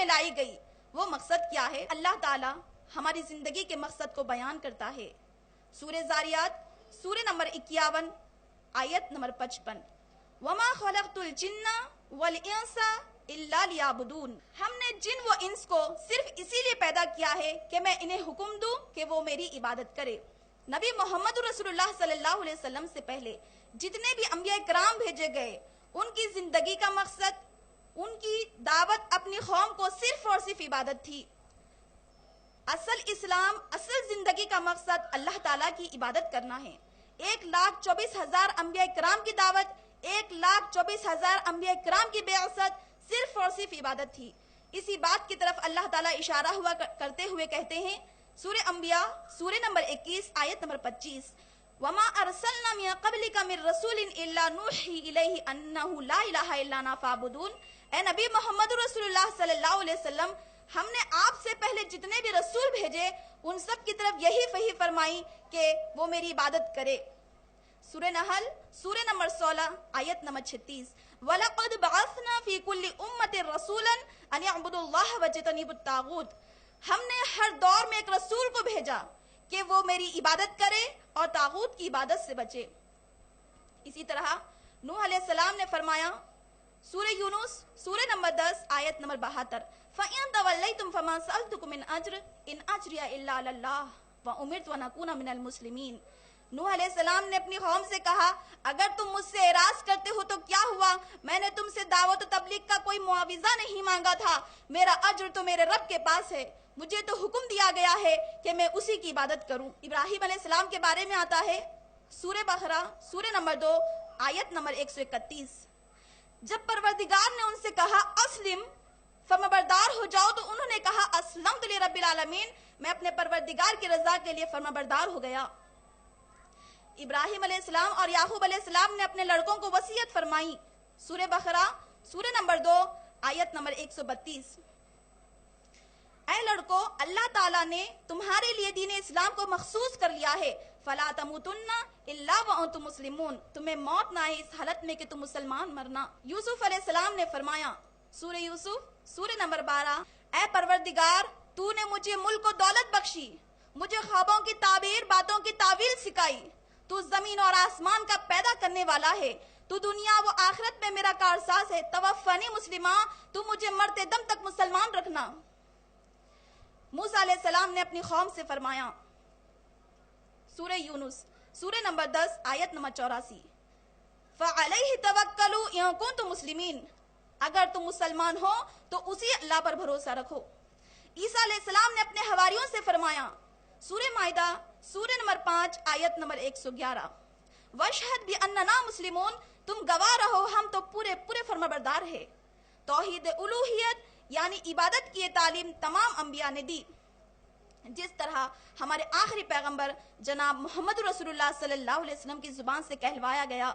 میں لائی گئی وہ مقصد کیا ہے؟ اللہ تعالیٰ ہماری زندگی کے مقصد کو بیان کرتا ہے۔ سورہ زاریات سورہ نمبر 51 آیت نمبر 55، وَمَا خَلَقْتُ الْجِنَّ وَالْإِنسَ إِلَّا لِيَعْبُدُونَ، ہم نے جن و انس کو صرف اسی لیے پیدا کیا ہے کہ میں انہیں حکم دوں کہ وہ میری عبادت کرے۔ نبی محمد رسول اللہ صلی اللہ علیہ وسلم سے پہلے جتنے بھی انبیاء کرام بھیجے گئے، ان کی زندگی کا مقصد، ان کی دعوت اپنی قوم کو صرف اور صرف عبادت تھی۔ اصل اسلام، اصل زندگی کا مقصد اللہ تعالیٰ کی عبادت کرنا ہے۔ 1,24,000 انبیاء کرام کی دعوت، 1,24,000 انبیاء کرام کی بعثت صرف اور صرف عبادت تھی۔ اسی بات کی طرف اللہ تعالیٰ اشارہ کرتے ہوئے کہتے ہیں سورہ انبیاء سورہ نمبر 21 آیت نمبر 25، وَمَا أَرْسَلْنَا مِن قَبْلِكَ مِن رَّسُولٍ إِلَّا نُوحِي إِلَيْهِ أَنَّهُ لَا إِلَٰهَ إِلَّا أَنَا فَاعْبُدُونِ، اے نبی محمد رسول اللہ صلی اللہ علیہ وسلم، ہم نے آپ سے پہلے جتنے بھی رسول بھیجے ان سب کی طرف یہی وحی فرمائی کہ وہ میری عبادت کرے۔ سورہ نحل سورہ نمبر 16 آیت نمبر 36، وَلَقَدْ بَعَثْنَا فِي كُلِّ أُمَّةٍ رَّسُولًا أَنِ اعْبُدُوا اللَّهَ وَاجْتَنِبُوا الطَّاغُوتَ، ہم نے ہر دور میں ایک رسول کو بھیجا کہ وہ میری عبادت کرے اور طاغوت کی عبادت سے بچے۔ اسی طرح نوح علیہ السلام نے فرمایا سورہ یونس سورہ نمبر 10 آیت نمبر 72، فَإِن تَوَلَّيْتُمْ فَمَا سَأَلْتُكُم مِّنْ أَجْرٍ إِنْ أَجْرِيَ إِلَّا عَلَى اللَّهِ وَأُمِرْتُ أَنْ أَكُونَ مِنَ الْمُسْلِمِينَ۔ نوح علیہ السلام نے اپنی قوم سے کہا، اگر تم مجھ سے اعراض کرتے ہو تو کیا ہوا، میں نے تم سے دعوت و تبلیغ کا کوئی معاوضہ نہیں مانگا تھا، میرا اجر تو میرے رب کے پاس ہے، مجھے تو حکم دیا گیا ہے کہ میں اسی کی عبادت کروں۔ ابراہیم علیہ السلام کے بارے میں آتا ہے سورہ بقرہ سورہ نمبر 2 آیت نمبر 131، جب پروردگار نے ان سے کہا اسلم، فرمانبردار ہو جاؤ، تو انہوں نے کہا اسلمت لرب العالمین، میں اپنے پروردگار کی رضا کے لیے فرمانبردار ہو گیا۔ ابراہیم علیہ السلام اور یعقوب علیہ السلام نے اپنے لڑکوں کو وصیت فرمائی، سورہ بقرہ سورہ نمبر 2 آیت نمبر 132، اے لڑکو، اللہ تعالیٰ نے تمہارے لیے دین اسلام کو مخصوص کر لیا ہے، فلا تموتن الا وانتم مسلمون، تمہیں موت نہ آئے اس حالت میں کہ تم مسلمان مرنا۔ یوسف علیہ السلام نے فرمایا سورہ یوسف سورہ نمبر 12، اے پروردگار، تو نے مجھے ملک و دولت بخشی، مجھے خوابوں کی تعبیر، باتوں کی تعویل سکھائی، تو زمین اور آسمان کا پیدا کرنے والا ہے، تو دنیا و آخرت میں میرا کارساز ہے، توفنی مسلمہ، تو مجھے مرتے دم تک مسلمان رکھنا۔ موسیٰ علیہ السلام نے اپنی قوم سے فرمایا سورہ یونس سورہ نمبر 10 آیت نمبر 84، فَعَلَيْهِ تَوَكَّلُوا إِن كُنتُم مُّسْلِمِينَ، اگر تم مسلمان ہو تو اسی اللہ پر بھروسہ رکھو۔ عیسیٰ علیہ السلام نے اپنے حواریوں سے فرمایا سورہ مائدہ سورہ نمبر 5 آیت نمبر 111، وَاشْهَدْ بِأَنَّنَا مُسْلِمُونَ، تم گواہ رہو ہم تو پورے فرمانبردار ہیں۔ توحید الوہیت یعنی عبادت کی تعلیم تمام انبیاء نے دی، جس طرح ہمارے آخری پیغمبر جناب محمد رسول اللہ صلی اللہ علیہ وسلم کی زبان سے کہلوایا گیا۔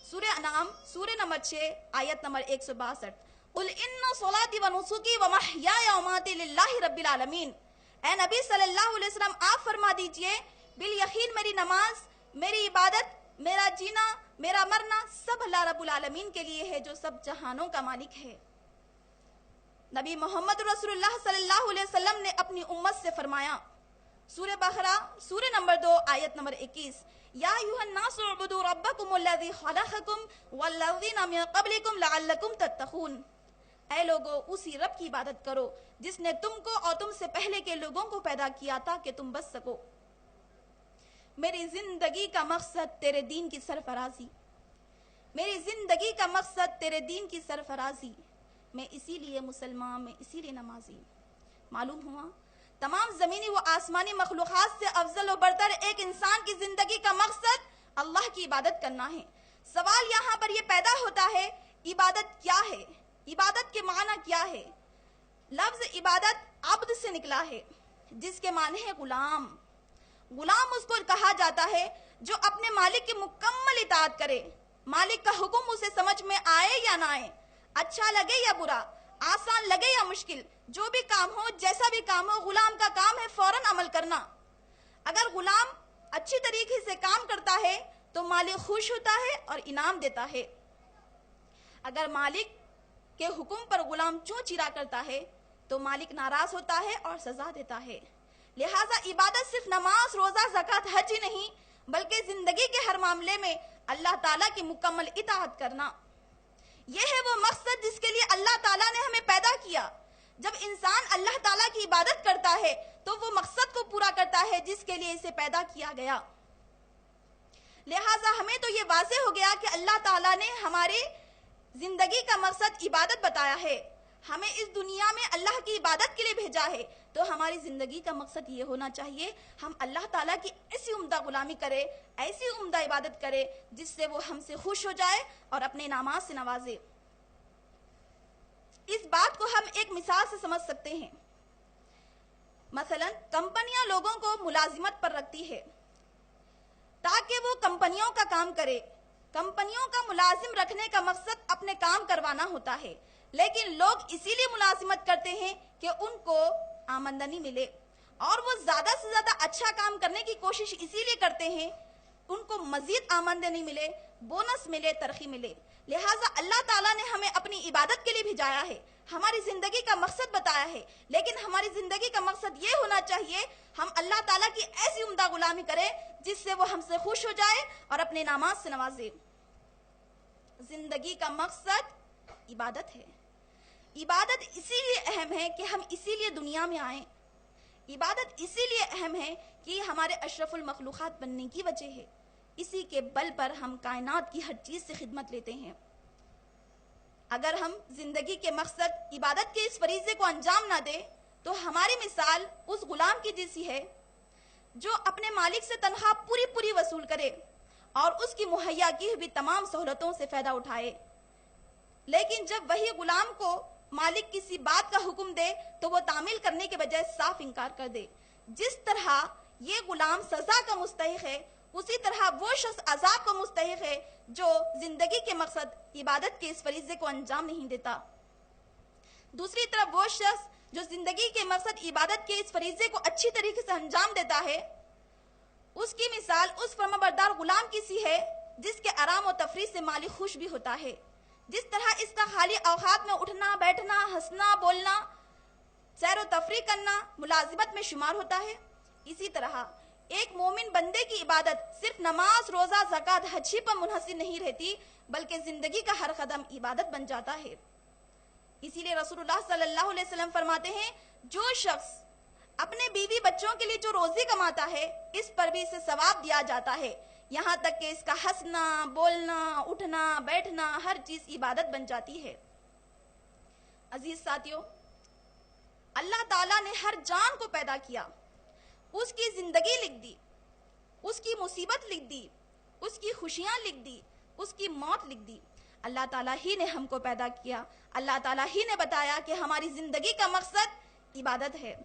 سورہ انعام سورہ نمبر 6 آیت نمبر 162، قُلْ إِنَّ صَلَاتِي وَنُسُكِي وَمَحْيَايَ وَمَمَاتِي لِلَّهِ رَبِّ الْعَالَمِينَ، اے نبی صلی اللہ علیہ وسلم آپ فرما دیجئے، بالیقین میری نماز، میری عبادت، میرا جینا، میرا مرنا سب اللہ رب العالمین کے لیے ہے جو سب جہانوں کا مالک ہے۔ نبی محمد رسول اللہ صلی اللہ علیہ وسلم نے اپنی امت سے فرمایا سورہ بقرہ سورہ نمبر 2 آیت نمبر 21، یا ایھا الناس اعبدوا ربکم الذی خلقکم والذین من قبلکم لعلکم تتقون، اے لوگو اسی رب کی عبادت کرو جس نے تم کو اور تم سے پہلے کے لوگوں کو پیدا کیا تھا کہ تم بچ سکو۔ میری زندگی کا مقصد تیرے دین کی سرفرازی، میری زندگی کا مقصد تیرے دین کی سرفرازی، میں اسی لیے مسلمان، میں اسی لیے نمازی۔ معلوم ہوا تمام زمینی و آسمانی مخلوقات سے افضل و برتر ایک انسان کی زندگی کا مقصد اللہ کی عبادت کرنا ہے۔ سوال یہاں پر یہ پیدا ہوتا ہے عبادت کیا ہے، عبادت کے معنی کیا ہے؟ لفظ عبادت عبد سے نکلا ہے جس کے معنی ہے غلام۔ غلام اس کو کہا جاتا ہے جو اپنے مالک کی مکمل اطاعت کرے، مالک کا حکم اسے سمجھ میں آئے یا نہ آئے، اچھا لگے یا برا، آسان لگے یا مشکل، جو بھی کام ہو، جیسا بھی کام ہو، غلام کا کام ہے فوراً عمل کرنا۔ اگر غلام اچھی طریقے سے کام کرتا ہے تو مالک خوش ہوتا ہے اور انعام دیتا ہے۔ اگر مالک کہ حکم پر غلام چوں چیرا کرتا ہے تو مالک ناراض ہوتا ہے اور سزا دیتا ہے۔ لہٰذا عبادت صرف نماز، روزہ، زکوٰۃ، حج ہی نہیں بلکہ زندگی کے ہر معاملے میں اللہ تعالیٰ کی مکمل اطاعت کرنا، یہ ہے وہ مقصد جس کے لیے اللہ تعالیٰ نے ہمیں پیدا کیا۔ جب انسان اللہ تعالیٰ کی عبادت کرتا ہے تو وہ مقصد کو پورا کرتا ہے جس کے لیے اسے پیدا کیا گیا۔ لہٰذا ہمیں تو یہ واضح ہو گیا کہ اللہ تعالیٰ نے ہمارے زندگی کا مقصد عبادت بتایا ہے، ہمیں اس دنیا میں اللہ کی عبادت کے لیے بھیجا ہے، تو ہماری زندگی کا مقصد یہ ہونا چاہیے ہم اللہ تعالیٰ کی ایسی عمدہ غلامی کرے، ایسی عمدہ عبادت کرے جس سے وہ ہم سے خوش ہو جائے اور اپنے انعامات سے نوازے۔ اس بات کو ہم ایک مثال سے سمجھ سکتے ہیں۔ مثلا کمپنیاں لوگوں کو ملازمت پر رکھتی ہے تاکہ وہ کمپنیوں کا کام کرے۔ کمپنیوں کا ملازم رکھنے کا مقصد اپنے کام کروانا ہوتا ہے، لیکن لوگ اسی لیے ملازمت کرتے ہیں کہ ان کو آمدنی ملے، اور وہ زیادہ سے زیادہ اچھا کام کرنے کی کوشش اسی لیے کرتے ہیں ان کو مزید آمدنی ملے، بونس ملے، ترقی ملے۔ لہٰذا اللہ تعالیٰ نے ہمیں اپنی عبادت کے لیے بھیجایا ہے، ہماری زندگی کا مقصد بتایا ہے، لیکن ہماری زندگی کا مقصد یہ ہونا چاہیے ہم اللہ تعالیٰ کی ایسی عمدہ غلامی کریں جس سے وہ ہم سے خوش ہو جائے اور اپنے انعامات سے نوازے۔ زندگی کا مقصد عبادت ہے۔ عبادت اسی لیے اہم ہے کہ ہم اسی لیے دنیا میں آئیں۔ عبادت اسی لیے اہم ہے کہ ہمارے اشرف المخلوقات بننے کی وجہ ہے، اسی کے بل پر ہم کائنات کی ہر چیز سے خدمت لیتے ہیں۔ اگر ہم زندگی کے مقصد عبادت کے اس فریضے کو انجام نہ دیں تو ہماری مثال اس غلام کی جیسی ہے جو اپنے مالک سے تنخواہ پوری وصول کرے اور اس کی مہیا کی ہوئی تمام سہولتوں سے فائدہ اٹھائے، لیکن جب وہی غلام کو مالک کسی بات کا حکم دے تو وہ تعمیل کرنے کے بجائے صاف انکار کر دے۔ جس طرح یہ غلام سزا کا مستحق ہے، اسی طرح وہ شخص عذاب کا مستحق ہے جو زندگی کے مقصد عبادت کے اس فریضے کو انجام نہیں دیتا۔ دوسری طرف وہ شخص جو زندگی کے مقصد عبادت کے اس فریضے کو اچھی طریقے سے انجام دیتا ہے، اس کی مثال اس فرمانبردار غلام کی سی ہے جس کے آرام و تفریح سے مالک خوش بھی ہوتا ہے۔ جس طرح اس کا خالی اوقات میں اٹھنا، بیٹھنا، ہنسنا، بولنا، سیر و تفریح کرنا ملازمت میں شمار ہوتا ہے، اسی طرح ایک مومن بندے کی عبادت صرف نماز، روزہ، زکوٰۃ، حج ہی پر منحصر نہیں رہتی بلکہ زندگی کا ہر قدم عبادت بن جاتا ہے۔ اسی لیے رسول اللہ صلی اللہ علیہ وسلم فرماتے ہیں جو شخص اپنے بیوی بچوں کے لیے جو روزی کماتا ہے اس پر بھی اسے ثواب دیا جاتا ہے، یہاں تک کہ اس کا ہنسنا، بولنا، اٹھنا، بیٹھنا ہر چیز عبادت بن جاتی ہے۔ عزیز ساتھیو، اللہ تعالیٰ نے ہر جان کو پیدا کیا، اس کی زندگی لکھ دی، اس کی مصیبت لکھ دی، اس کی خوشیاں لکھ دی، اس کی موت لکھ دی۔ اللہ تعالیٰ ہی نے ہم کو پیدا کیا، اللہ تعالیٰ ہی نے بتایا کہ ہماری زندگی کا مقصد عبادت ہے۔